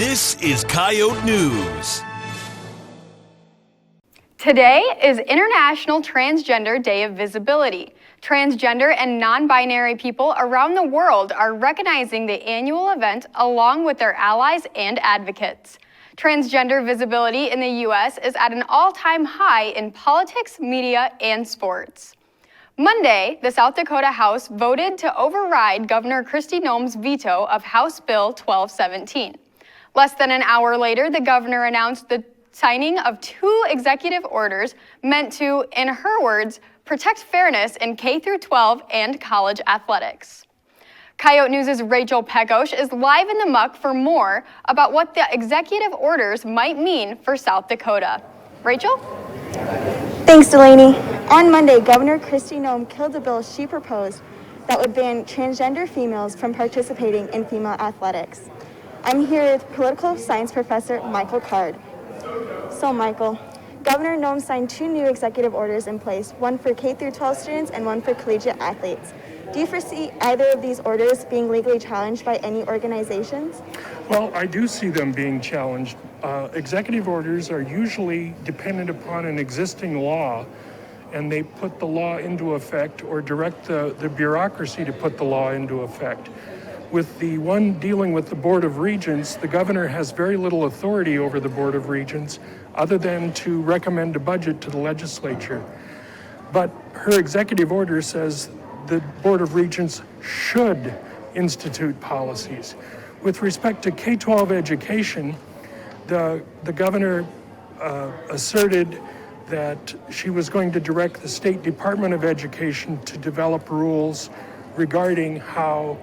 This is Coyote News. Today is International Transgender Day of Visibility. Transgender and non-binary people around the world are recognizing the annual event along with their allies and advocates. Transgender visibility in the U.S. is at an all-time high in politics, media, and sports. Monday, the South Dakota House voted to override Governor Kristi Noem's veto of House Bill 1217. Less than an hour later, the governor announced the signing of 2 executive orders meant to, in her words, protect fairness in K-12 and college athletics. Coyote News' Rachel Pekos is live in the muck for more about what the executive orders might mean for South Dakota. Rachel? Thanks, Delaney. On Monday, Governor Kristi Noem killed a bill she proposed that would ban transgender females from participating in female athletics. I'm here with political science professor Michael Card. So, Michael, Governor Noem signed 2 new executive orders in place, one for K-12 students and one for collegiate athletes. Do you foresee either of these orders being legally challenged by any organizations? Well, I do see them being challenged. Executive orders are usually dependent upon an existing law, and they put the law into effect or direct the bureaucracy to put the law into effect. With the one dealing with the Board of Regents, the governor has very little authority over the Board of Regents other than to recommend a budget to the legislature. But her executive order says the Board of Regents should institute policies. With respect to K-12 education, the governor asserted that she was going to direct the State Department of Education to develop rules regarding how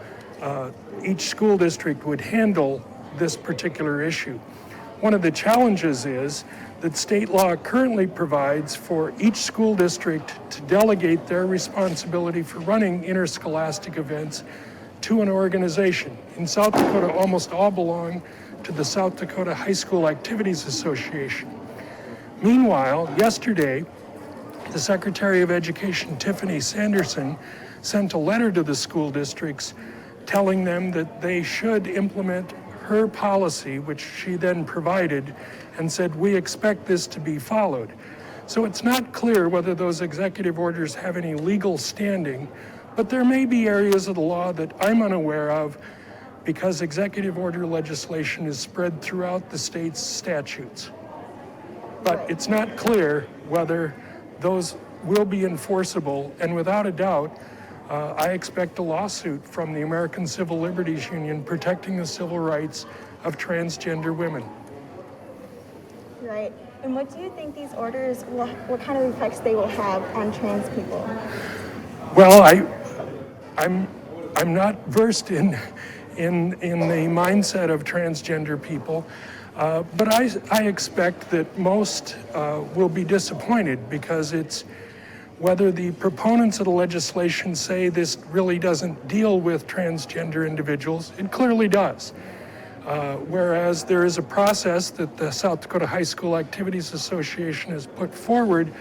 each school district would handle this particular issue. One of the challenges is that state law currently provides for each school district to delegate their responsibility for running interscholastic events to an organization. In South Dakota, almost all belong to the South Dakota High School Activities Association. Meanwhile, yesterday, the Secretary of Education, Tiffany Sanderson, sent a letter to the school districts telling them that they should implement her policy, which she then provided, and said, we expect this to be followed. So it's not clear whether those executive orders have any legal standing, but there may be areas of the law that I'm unaware of because executive order legislation is spread throughout the state's statutes. But it's not clear whether those will be enforceable, and without a doubt, I expect a lawsuit from the American Civil Liberties Union protecting the civil rights of transgender women. Right. And what do you think these orders what kind of effects they will have on trans people? Well, I'm not versed in the mindset of transgender people, but I expect that most will be disappointed because it's whether the proponents of the legislation say this really doesn't deal with transgender individuals. It clearly does. Whereas there is a process that the South Dakota High School Activities Association has put forward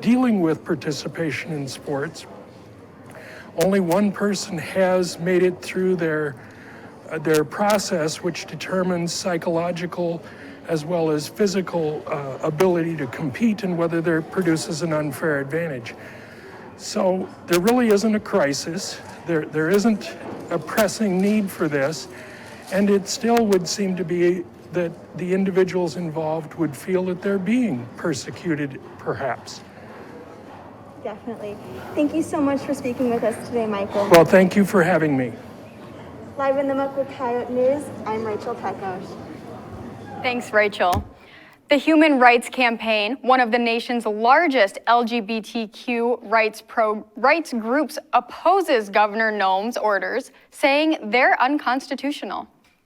dealing with participation in sports. Only one person has made it through their process, which determines psychological as well as physical ability to compete and whether there produces an unfair advantage. So there really isn't a crisis. There isn't a pressing need for this, and it still would seem to be that the individuals involved would feel that they're being persecuted, perhaps. Definitely. Thank you so much for speaking with us today, Michael. Well, thank you for having me. Live in the muck with Coyote News, I'm Rachel Pekos. Thanks, Rachel. The Human Rights Campaign, one of the nation's largest LGBTQ rights groups, opposes Governor Noem's orders, saying they're unconstitutional.